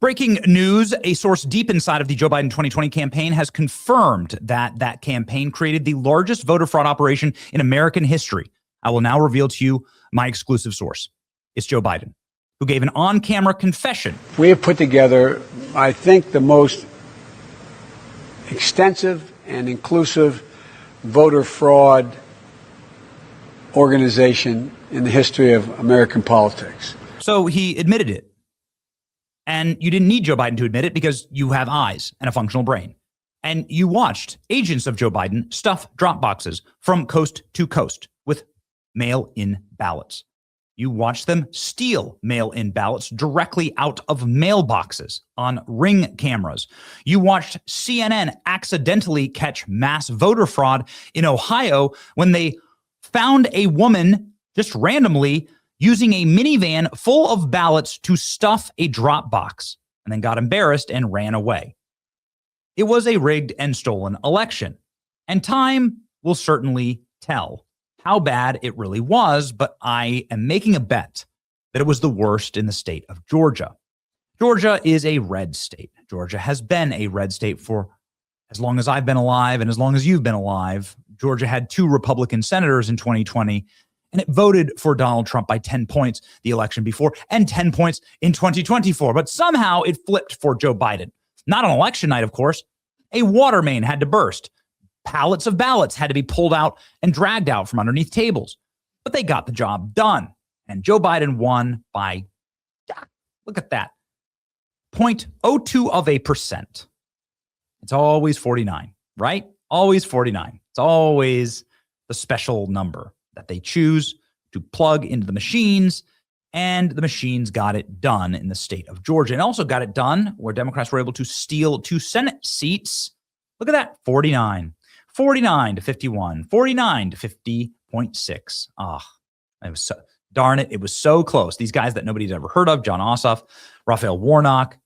Breaking news, a source deep inside of the Joe Biden 2020 campaign has confirmed that that campaign created the largest voter fraud operation in American history. I will now reveal to you my exclusive source. It's Joe Biden, who gave an on-camera confession. We have put together, I think, the most extensive and inclusive voter fraud organization in the history of American politics. So he admitted it. And you didn't need Joe Biden to admit it because you have eyes and a functional brain. And you watched agents of Joe Biden stuff drop boxes from coast to coast with mail-in ballots. You watched them steal mail-in ballots directly out of mailboxes on Ring cameras. You watched CNN accidentally catch mass voter fraud in Ohio when they found a woman just randomly using a minivan full of ballots to stuff a drop box, and then got embarrassed and ran away. It was a rigged and stolen election, and time will certainly tell how bad it really was, but I am making a bet that it was the worst in the state of Georgia. Georgia is a red state. Georgia has been a red state for as long as I've been alive and as long as you've been alive. Georgia had 2 Republican senators in 2020, and it voted for Donald Trump by 10 points the election before and 10 points in 2024. But somehow it flipped for Joe Biden. Not on election night, of course. A water main had to burst. Pallets of ballots had to be pulled out and dragged out from underneath tables. But they got the job done. And Joe Biden won by, look at that, 0.02%. It's always 49, right? Always 49. It's always the special number that they choose to plug into the machines, and the machines got it done in the state of Georgia, and also got it done where Democrats were able to steal 2 Senate seats. Look at that, 49 to 51, 49 to 50.6. It was so, darn it, it was so close. These guys that nobody's ever heard of, John Ossoff, Raphael Warnock,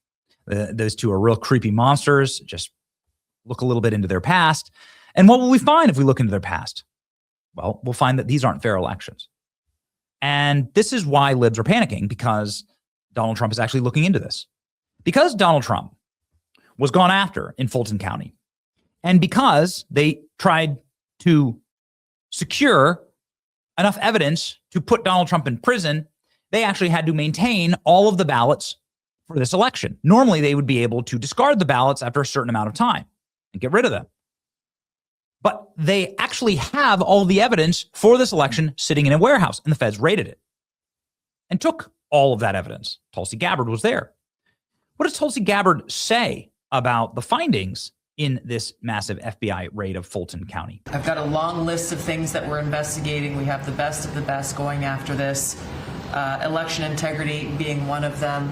those 2 are real creepy monsters. Just look a little bit into their past. And what will we find if we look into their past? Well, we'll find that these aren't fair elections. And this is why libs are panicking, because Donald Trump is actually looking into this. Because Donald Trump was gone after in Fulton County, and because they tried to secure enough evidence to put Donald Trump in prison, they actually had to maintain all of the ballots for this election. Normally, they would be able to discard the ballots after a certain amount of time and get rid of them. But they actually have all the evidence for this election sitting in a warehouse, and the feds raided it and took all of that evidence. Tulsi Gabbard was there. What does Tulsi Gabbard say about the findings in this massive FBI raid of Fulton County? I've got a long list of things that we're investigating. We have the best of the best going after this. Election integrity being one of them.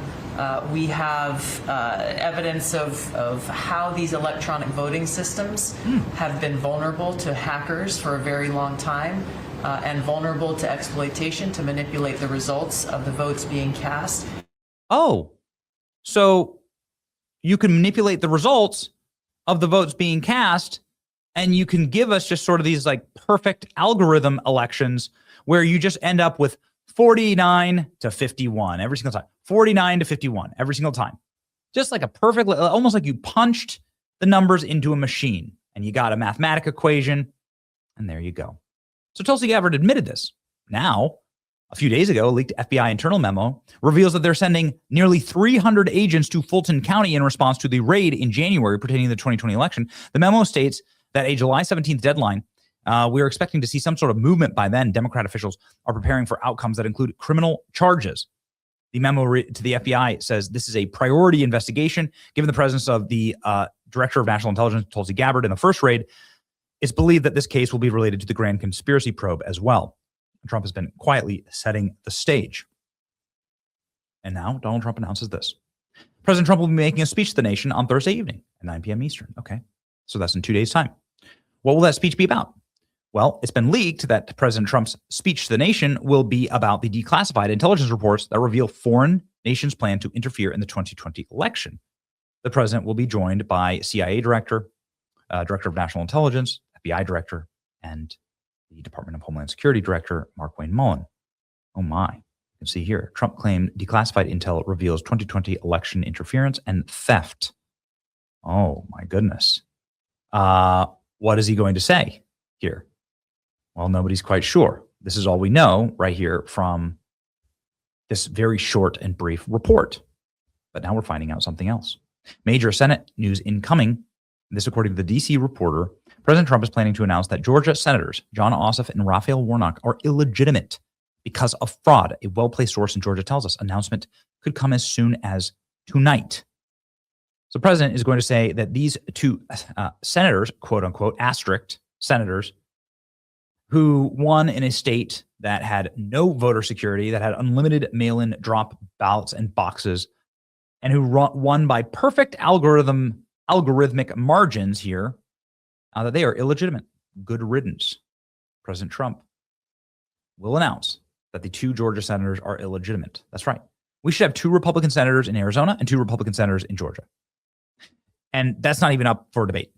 We have evidence of how these electronic voting systems have been vulnerable to hackers for a very long time and vulnerable to exploitation to manipulate the results of the votes being cast. Oh, so you can manipulate the results of the votes being cast, and you can give us just sort of these like perfect algorithm elections where you just end up with 49 to 51 every single time. 49 to 51 every single time. Just like a perfect, almost like you punched the numbers into a machine and you got a mathematic equation, and there you go. So Tulsi Gabbard admitted this. Now, a few days ago, a leaked FBI internal memo reveals that they're sending nearly 300 agents to Fulton County in response to the raid in January pertaining to the 2020 election. The memo states that a July 17th deadline, we are expecting to see some sort of movement by then. Democrat officials are preparing for outcomes that include criminal charges. The memo to the FBI says this is a priority investigation. Given the presence of the Director of National Intelligence, Tulsi Gabbard, in the first raid, it's believed that this case will be related to the grand conspiracy probe as well. Trump has been quietly setting the stage. And now Donald Trump announces this. President Trump will be making a speech to the nation on Thursday evening at 9 p.m. Eastern. Okay, so that's in 2 days' time. What will that speech be about? Well, it's been leaked that President Trump's speech to the nation will be about the declassified intelligence reports that reveal foreign nations' plan to interfere in the 2020 election. The president will be joined by CIA Director, Director of National Intelligence, FBI Director, and the Department of Homeland Security Director, Mark Wayne Mullen. Oh my. You can see here, Trump claimed declassified intel reveals 2020 election interference and theft. Oh my goodness. What is he going to say here? Well, nobody's quite sure. This is all we know right here from this very short and brief report. But now we're finding out something else. Major Senate news incoming. This, according to the DC Reporter, President Trump is planning to announce that Georgia Senators Jon Ossoff and Raphael Warnock are illegitimate because of fraud. A well-placed source in Georgia tells us announcement could come as soon as tonight. So the president is going to say that these two senators, quote unquote, asterisk senators, who won in a state that had no voter security, that had unlimited mail-in drop ballots and boxes, and who won by perfect algorithmic margins here, that they are illegitimate. Good riddance. President Trump will announce that the two Georgia senators are illegitimate. That's right. We should have two Republican senators in Arizona and two Republican senators in Georgia. And that's not even up for debate.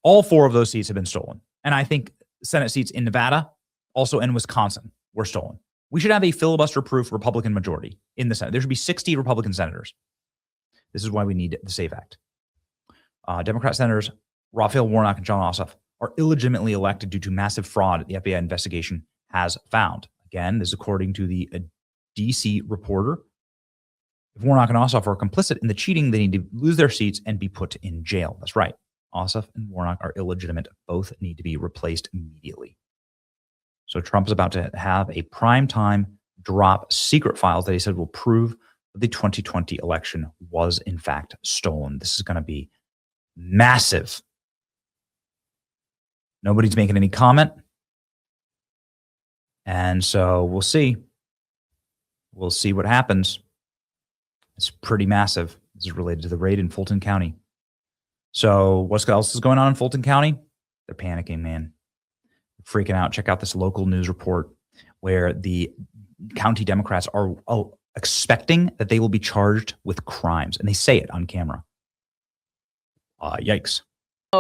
All four of those seats have been stolen. And I think Senate seats in Nevada, also in Wisconsin, were stolen. We should have a filibuster-proof Republican majority in the Senate. There should be 60 Republican senators. This is why we need the SAFE Act. Democrat senators Raphael Warnock and Jon Ossoff are illegitimately elected due to massive fraud the FBI investigation has found. Again, this is according to the DC Reporter. If Warnock and Ossoff are complicit in the cheating, they need to lose their seats and be put in jail. That's right. Ossoff and Warnock are illegitimate. Both need to be replaced immediately. So Trump is about to have a primetime drop secret files that he said will prove that the 2020 election was in fact stolen. This is going to be massive. Nobody's making any comment. And so we'll see. We'll see what happens. It's pretty massive. This is related to the raid in Fulton County. So what else is going on in Fulton County? They're panicking, man. They're freaking out. Check out this local news report where the county Democrats are expecting that they will be charged with crimes. And they say it on camera. Yikes.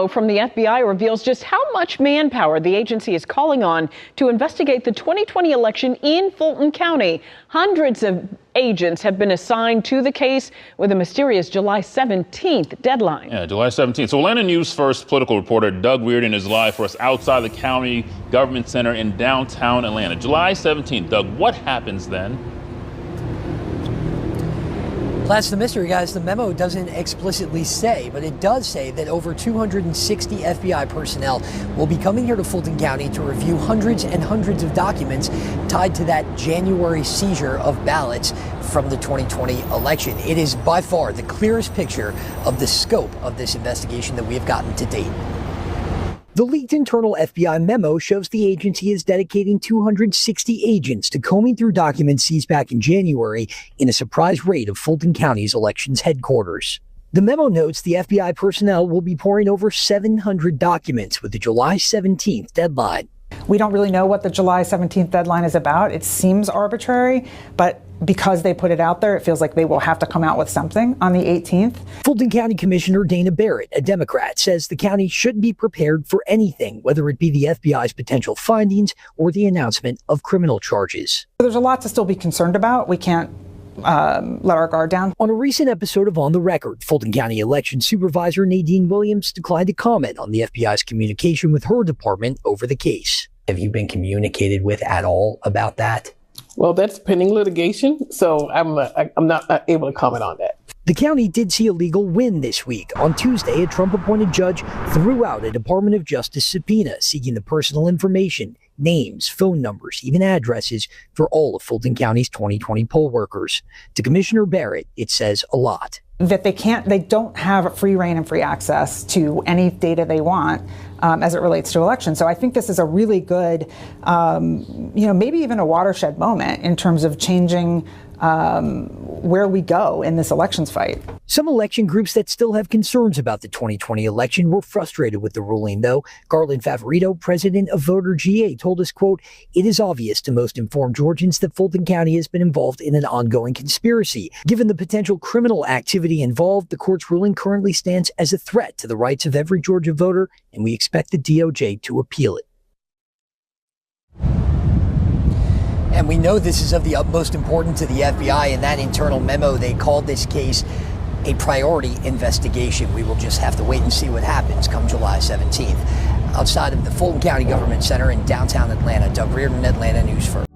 From the FBI reveals just how much manpower the agency is calling on to investigate the 2020 election in Fulton County. Hundreds of agents have been assigned to the case with a mysterious July 17th deadline. Yeah, July 17th. So Atlanta News First political reporter Doug Reardon is live for us outside the county government center in downtown Atlanta. July 17th. Doug, what happens then? That's the mystery, guys. The memo doesn't explicitly say, but it does say that over 260 FBI personnel will be coming here to Fulton County to review hundreds and hundreds of documents tied to that January seizure of ballots from the 2020 election. It is by far the clearest picture of the scope of this investigation that we have gotten to date. The leaked internal FBI memo shows the agency is dedicating 260 agents to combing through documents seized back in January in a surprise raid of Fulton County's elections headquarters. The memo notes the FBI personnel will be poring over 700 documents with the July 17th deadline. We don't really know what the July 17th deadline is about. It seems arbitrary, but because they put it out there, it feels like they will have to come out with something on the 18th. Fulton County Commissioner Dana Barrett, a Democrat, says the county should be prepared for anything, whether it be the FBI's potential findings or the announcement of criminal charges. There's a lot to still be concerned about. We can't let our guard down. On a recent episode of On the Record, Fulton County Election Supervisor Nadine Williams declined to comment on the FBI's communication with her department over the case. Have you been communicated with at all about that? Well, that's pending litigation, so I'm not able to comment on that. The county did see a legal win this week. On Tuesday, a Trump-appointed judge threw out a Department of Justice subpoena seeking the personal information, names, phone numbers, even addresses for all of Fulton County's 2020 poll workers. To Commissioner Barrett, it says a lot. That they don't have free reign and free access to any data they want as it relates to elections. So I think this is a really good, maybe even a watershed moment in terms of changing where we go in this elections fight. Some election groups that still have concerns about the 2020 election were frustrated with the ruling, though. Garland Favorito, president of Voter GA, told us, quote, "It is obvious to most informed Georgians that Fulton County has been involved in an ongoing conspiracy. Given the potential criminal activity involved, the court's ruling currently stands as a threat to the rights of every Georgia voter, and we expect the DOJ to appeal it." And we know this is of the utmost importance to the FBI. In that internal memo, they called this case a priority investigation. We will just have to wait and see what happens come July 17th. Outside of the Fulton County Government Center in downtown Atlanta, Doug Reardon, Atlanta News First.